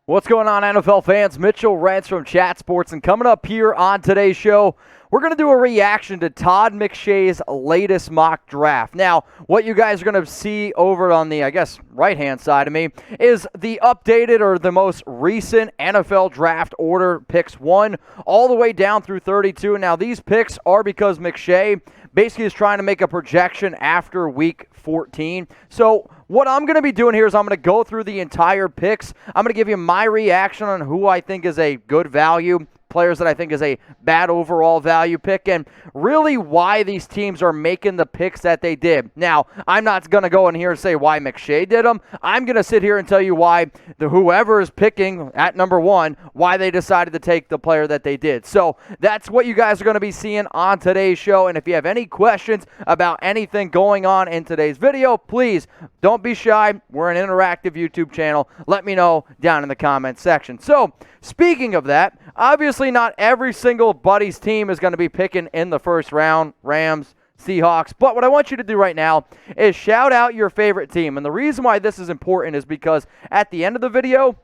What's going on, NFL fans? Mitchell Rents from Chat Sports, and coming up here on today's show, we're going to do a reaction to Todd McShay's latest mock draft. Now, what you guys are going to see over on the, right-hand side of me is the updated or the most recent NFL draft order, picks 1 all the way down through 32. Now, these picks are because McShay basically is trying to make a projection after week 14. So what I'm going to be doing here is I'm going to go through the entire picks. I'm going to give you my reaction on who I think is a good value, players that I think is a bad overall value pick, and really why these teams are making the picks that they did. Now, I'm not going to go in here and say why McShay did them. I'm going to sit here and tell you why whoever is picking at number 1, why they decided to take the player that they did. So that's what you guys are going to be seeing on today's show, and if you have any questions about anything going on in today's video, please don't be shy. We're an interactive YouTube channel. Let me know down in the comments section. So, speaking of that, obviously not every single buddy's team is going to be picking in the first round, Rams, Seahawks, but what I want you to do right now is shout out your favorite team. And the reason why this is important is because at the end of the video,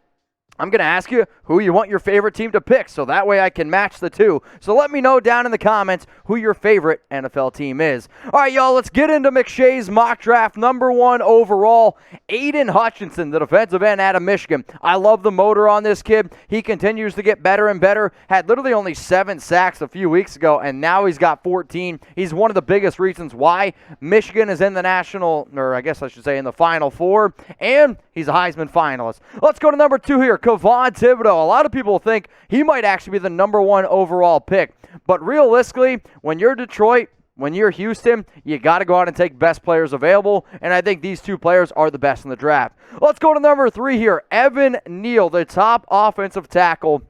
I'm going to ask you who you want your favorite team to pick, so that way I can match the two. So let me know down in the comments who your favorite NFL team is. All right, y'all, let's get into McShay's mock draft. Number 1 overall, Aidan Hutchinson, the defensive end out of Michigan. I love the motor on this kid. He continues to get better and better. Had literally only 7 sacks a few weeks ago, and now he's got 14. He's one of the biggest reasons why Michigan is in the national, or I guess I should say in the Final Four, and he's a Heisman finalist. Let's go to number 2 here. Kayvon Thibodeaux. A lot of people think he might actually be the number 1 overall pick. But realistically, when you're Detroit, when you're Houston, you got to go out and take best players available. And I think these 2 players are the best in the draft. Let's go to number 3 here. Evan Neal, the top offensive tackle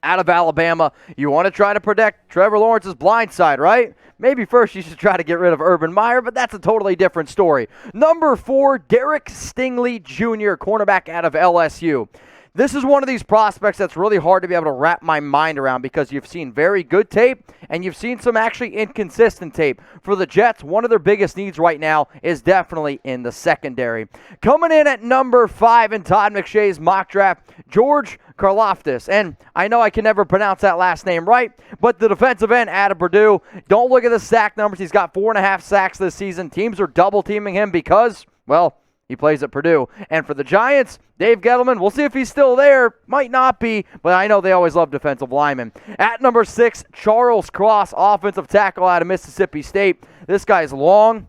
out of Alabama. You want to try to protect Trevor Lawrence's blind side, right? Maybe first you should try to get rid of Urban Meyer, but that's a totally different story. Number 4, Derek Stingley Jr., cornerback out of LSU. This is one of these prospects that's really hard to be able to wrap my mind around because you've seen very good tape and you've seen some actually inconsistent tape. For the Jets, one of their biggest needs right now is definitely in the secondary. Coming in at number 5 in Todd McShay's mock draft, George Karlaftis. And I know I can never pronounce that last name right, but the defensive end out of Purdue. Don't look at the sack numbers. He's got 4.5 sacks this season. Teams are double teaming him because, well, he plays at Purdue. And for the Giants, Dave Gettleman, we'll see if he's still there. Might not be, but I know they always love defensive linemen. At number 6, Charles Cross, offensive tackle out of Mississippi State. This guy's long,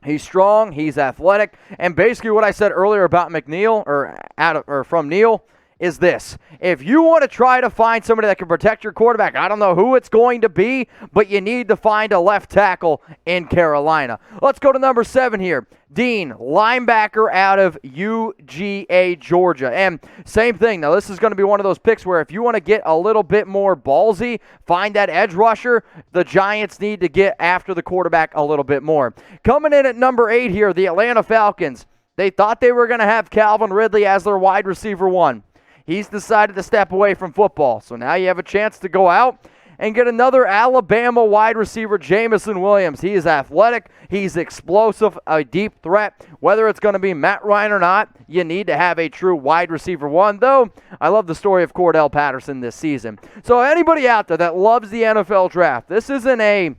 he's strong, he's athletic, and basically what I said earlier about McNeil, or from Neal, is this. If you want to try to find somebody that can protect your quarterback, I don't know who it's going to be, but you need to find a left tackle in Carolina. Let's go to number 7 here. Dean, linebacker out of UGA, Georgia. And same thing. Now, this is going to be one of those picks where if you want to get a little bit more ballsy, find that edge rusher, the Giants need to get after the quarterback a little bit more. Coming in at number 8 here, the Atlanta Falcons. They thought they were going to have Calvin Ridley as their wide receiver 1. He's decided to step away from football. So now you have a chance to go out and get another Alabama wide receiver, Jameson Williams. He is athletic. He's explosive, a deep threat. Whether it's going to be Matt Ryan or not, you need to have a true wide receiver 1. Though, I love the story of Cordell Patterson this season. So anybody out there that loves the NFL draft, this isn't a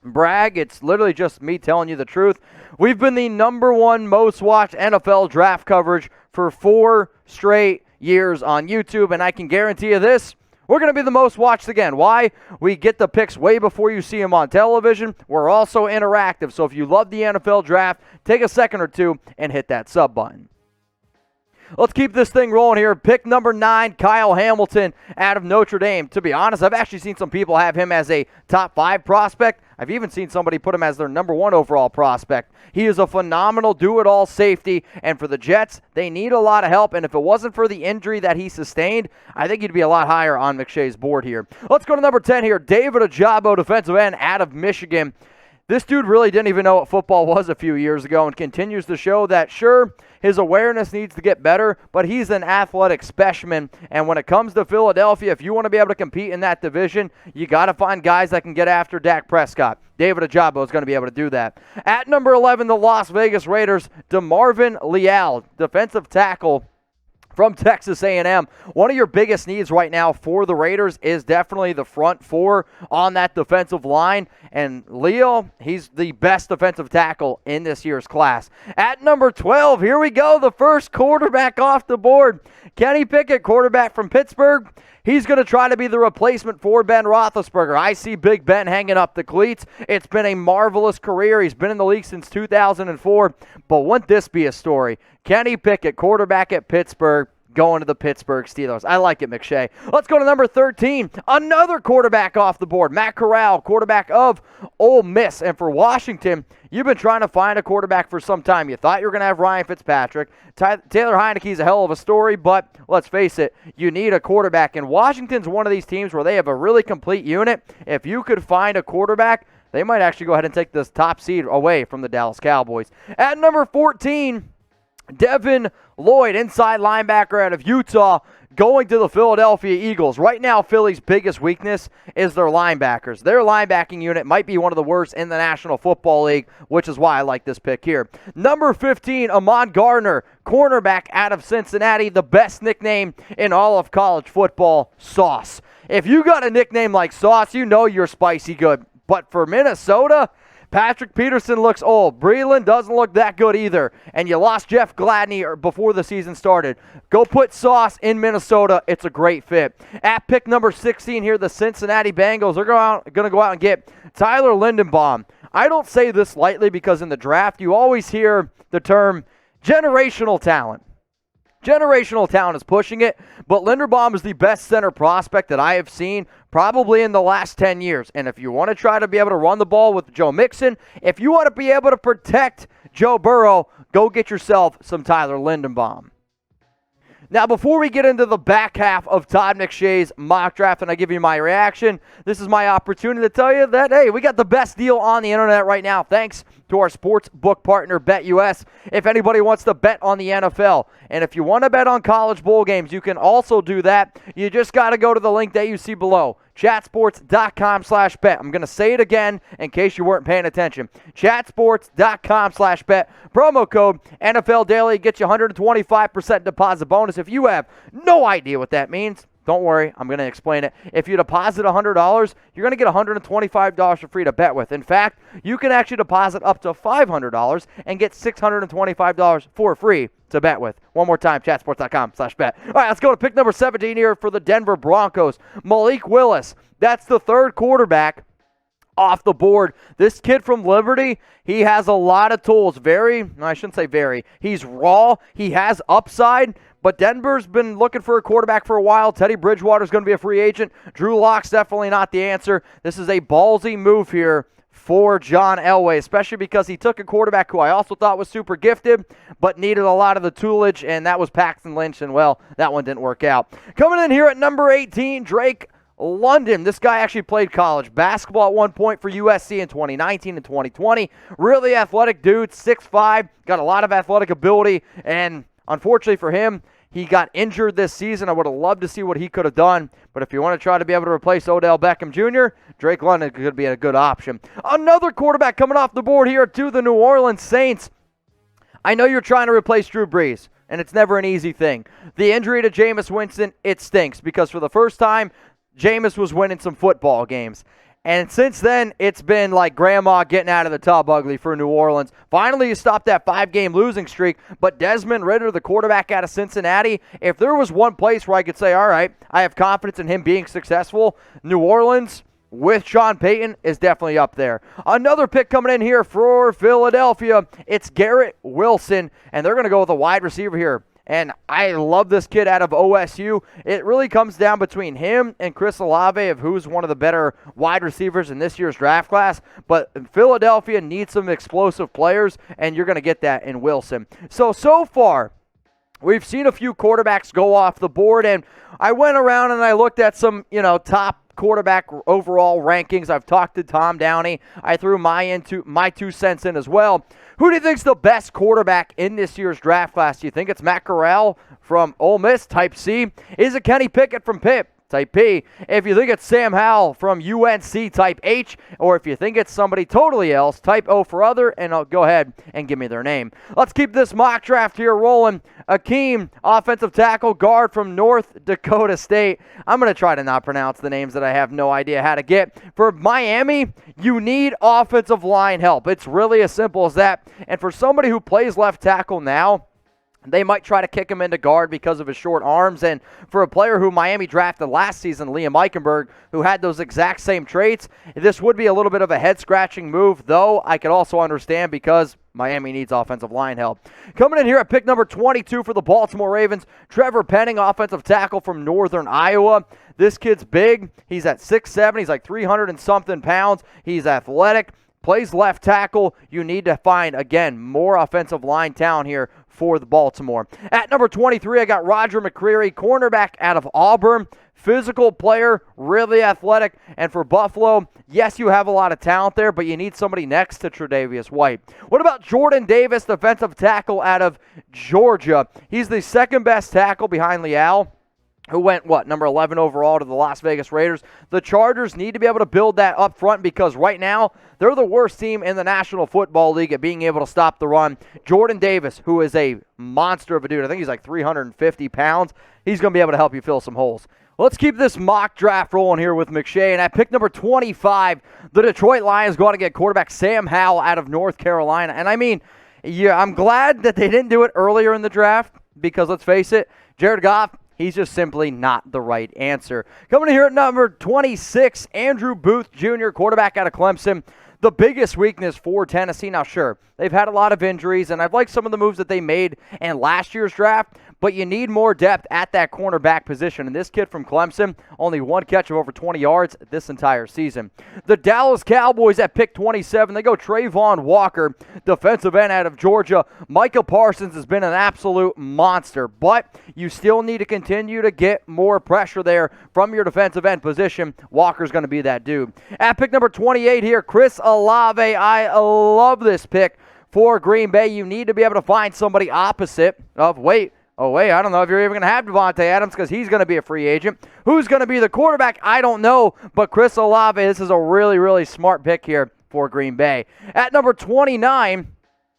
brag. It's literally just me telling you the truth. We've been the number 1 most watched NFL draft coverage for 4 straight years on YouTube, and I can guarantee you this, we're going to be the most watched again. Why? We get the picks way before you see them on television. We're also interactive, so if you love the NFL draft, take a second or two and hit that sub button. Let's keep this thing rolling here. Pick number 9, Kyle Hamilton out of Notre Dame. To be honest, I've actually seen some people have him as a top 5 prospect. I've even seen somebody put him as their number 1 overall prospect. He is a phenomenal do-it-all safety, and for the Jets, they need a lot of help, and if it wasn't for the injury that he sustained, I think he'd be a lot higher on McShay's board here. Let's go to number 10 here, David Ojabo, defensive end out of Michigan. This dude really didn't even know what football was a few years ago and continues to show that, sure, his awareness needs to get better, but he's an athletic specimen. And when it comes to Philadelphia, if you want to be able to compete in that division, you got to find guys that can get after Dak Prescott. David Ojabo is going to be able to do that. At number 11, the Las Vegas Raiders, DeMarvin Leal, defensive tackle from Texas A&M. One of your biggest needs right now for the Raiders is definitely the front four on that defensive line. And Leo, he's the best defensive tackle in this year's class. At number 12, here we go, the first quarterback off the board. Kenny Pickett, quarterback from Pittsburgh. He's going to try to be the replacement for Ben Roethlisberger. I see Big Ben hanging up the cleats. It's been a marvelous career. He's been in the league since 2004. But wouldn't this be a story? Kenny Pickett, quarterback at Pittsburgh, going to the Pittsburgh Steelers. I like it, McShay. Let's go to number 13. Another quarterback off the board. Matt Corral, quarterback of Ole Miss. And for Washington, you've been trying to find a quarterback for some time. You thought you were going to have Ryan Fitzpatrick. Taylor Heineke's a hell of a story, but let's face it, you need a quarterback. And Washington's one of these teams where they have a really complete unit. If you could find a quarterback, they might actually go ahead and take this top seed away from the Dallas Cowboys. At number 14, Devin Lloyd, inside linebacker out of Utah, going to the Philadelphia Eagles. Right now, Philly's biggest weakness is their linebackers. Their linebacking unit might be one of the worst in the National Football League, which is why I like this pick here. Number 15, Ahman Gardner, cornerback out of Cincinnati, the best nickname in all of college football, Sauce. If you got a nickname like Sauce, you know you're spicy good. But for Minnesota, Patrick Peterson looks old. Breeland doesn't look that good either. And you lost Jeff Gladney before the season started. Go put Sauce in Minnesota. It's a great fit. At pick number 16 here, the Cincinnati Bengals are going to go out and get Tyler Linderbaum. I don't say this lightly because in the draft you always hear the term generational talent. Generational talent is pushing it, but Linderbaum is the best center prospect that I have seen probably in the last 10 years. And if you want to try to be able to run the ball with Joe Mixon, if you want to be able to protect Joe Burrow, go get yourself some Tyler Linderbaum. Now, before we get into the back half of Todd McShay's mock draft and I give you my reaction, this is my opportunity to tell you that, hey, we got the best deal on the internet right now, thanks to our sports book partner, BetUS. If anybody wants to bet on the NFL, and if you want to bet on college bowl games, you can also do that. You just got to go to the link that you see below, chatsports.com/bet. I'm going to say it again in case you weren't paying attention. Chatsports.com/bet. Promo code NFL Daily gets you 125% deposit bonus. If you have no idea what that means, don't worry, I'm going to explain it. If you deposit $100, you're going to get $125 for free to bet with. In fact, you can actually deposit up to $500 and get $625 for free to bet with. One more time, chatsports.com/bet. All right, let's go to pick number 17 here for the Denver Broncos. Malik Willis, that's the third quarterback off the board. This kid from Liberty, he has a lot of tools. He's raw. He has upside. But Denver's been looking for a quarterback for a while. Teddy Bridgewater's going to be a free agent. Drew Lock's definitely not the answer. This is a ballsy move here for John Elway, especially because he took a quarterback who I also thought was super gifted, but needed a lot of the toolage, and that was Paxton Lynch, and, well, that one didn't work out. Coming in here at number 18, Drake London. This guy actually played college basketball at one point for USC in 2019 and 2020. Really athletic dude, 6'5", got a lot of athletic ability, and unfortunately for him, he got injured this season. I would have loved to see what he could have done. But if you want to try to be able to replace Odell Beckham Jr., Drake London could be a good option. Another quarterback coming off the board here to the New Orleans Saints. I know you're trying to replace Drew Brees, and it's never an easy thing. The injury to Jameis Winston, it stinks because for the first time, Jameis was winning some football games. And since then, it's been like grandma getting out of the tub ugly for New Orleans. Finally, you stopped that 5-game losing streak. But Desmond Ridder, the quarterback out of Cincinnati, if there was one place where I could say, all right, I have confidence in him being successful, New Orleans with Sean Payton is definitely up there. Another pick coming in here for Philadelphia. It's Garrett Wilson, and they're going to go with a wide receiver here. And I love this kid out of OSU. It really comes down between him and Chris Olave of who's one of the better wide receivers in this year's draft class. But Philadelphia needs some explosive players, and you're going to get that in Wilson. So far, we've seen a few quarterbacks go off the board, and I went around and I looked at some, top quarterback overall rankings. I've talked to Tom Downey. I threw my 2 cents in as well. Who do you think's the best quarterback in this year's draft class? Do you think it's Matt Corral from Ole Miss, type C? Is it Kenny Pickett from Pitt, type P. If you think it's Sam Howell from UNC, type H. Or if you think it's somebody totally else, type O for other, and I'll go ahead and give me their name. Let's keep this mock draft here rolling. Akeem, offensive tackle guard from North Dakota State. I'm going to try to not pronounce the names that I have no idea how to get. For Miami, you need offensive line help. It's really as simple as that. And for somebody who plays left tackle now, they might try to kick him into guard because of his short arms. And for a player who Miami drafted last season, Liam Eichenberg, who had those exact same traits, this would be a little bit of a head-scratching move, though I could also understand because Miami needs offensive line help. Coming in here at pick number 22 for the Baltimore Ravens, Trevor Penning, offensive tackle from Northern Iowa. This kid's big. He's at 6'7". He's like 300 and something pounds. He's athletic. Plays left tackle. You need to find, again, more offensive line talent here for the Baltimore. At number 23, I got Roger McCreary, cornerback out of Auburn. Physical player, really athletic. And for Buffalo, yes, you have a lot of talent there, but you need somebody next to Tre'Davious White. What about Jordan Davis, defensive tackle out of Georgia? He's the second best tackle behind Leal, who went, number 11 overall to the Las Vegas Raiders. The Chargers need to be able to build that up front because right now they're the worst team in the National Football League at being able to stop the run. Jordan Davis, who is a monster of a dude, I think he's like 350 pounds, he's going to be able to help you fill some holes. Let's keep this mock draft rolling here with McShay. And at pick number 25, the Detroit Lions going to get quarterback Sam Howell out of North Carolina. And I mean, yeah, I'm glad that they didn't do it earlier in the draft because let's face it, Jared Goff, he's just simply not the right answer. Coming in here at number 26, Andrew Booth Jr., quarterback out of Clemson. The biggest weakness for Tennessee, now sure, they've had a lot of injuries, and I've liked some of the moves that they made in last year's draft, but you need more depth at that cornerback position. And this kid from Clemson, only one catch of over 20 yards this entire season. The Dallas Cowboys at pick 27, they go Trayvon Walker, defensive end out of Georgia. Micah Parsons has been an absolute monster, but you still need to continue to get more pressure there from your defensive end position. Walker's going to be that dude. At pick number 28 here, Chris Olave. I love this pick for Green Bay. You need to be able to find somebody opposite of, I don't know if you're even going to have Devontae Adams because he's going to be a free agent. Who's going to be the quarterback? I don't know, but Chris Olave, this is a really, really smart pick here for Green Bay. At number 29,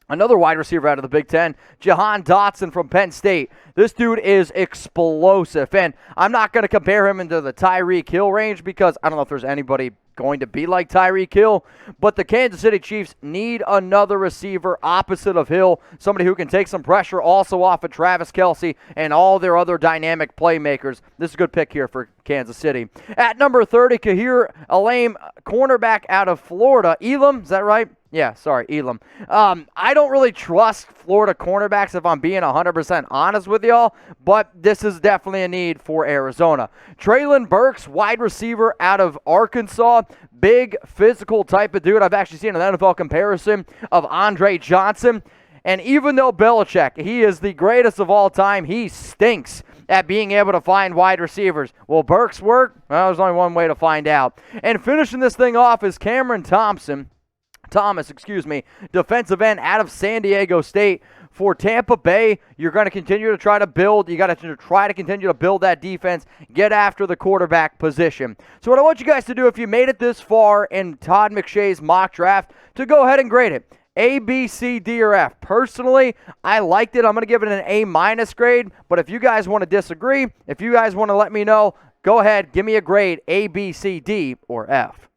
another wide receiver out of the Big Ten, Jahan Dotson from Penn State. This dude is explosive, and I'm not going to compare him into the Tyreek Hill range because I don't know if there's anybody going to be like Tyreek Hill, but the Kansas City Chiefs need another receiver opposite of Hill, somebody who can take some pressure also off of Travis Kelce and all their other dynamic playmakers. This is a good pick here for Kansas City. At number 30, Kahir Elam, cornerback out of Florida. Elam, is that right? Yeah, sorry, Elam. I don't really trust Florida cornerbacks if I'm being 100% honest with y'all, but this is definitely a need for Arizona. Traylon Burks, wide receiver out of Arkansas. Big, physical type of dude. I've actually seen an NFL comparison of Andre Johnson. And even though Belichick, he is the greatest of all time, he stinks at being able to find wide receivers. Will Burks work? Well, there's only one way to find out. And finishing this thing off is Cameron Thomas, defensive end out of San Diego State. For Tampa Bay, you're going to continue to try to build. You got to try to continue to build that defense, get after the quarterback position. So what I want you guys to do, if you made it this far in Todd McShay's mock draft, to go ahead and grade it. A, B, C, D, or F. Personally, I liked it. I'm going to give it an A- grade. But if you guys want to disagree, if you guys want to let me know, go ahead, give me a grade, A, B, C, D, or F.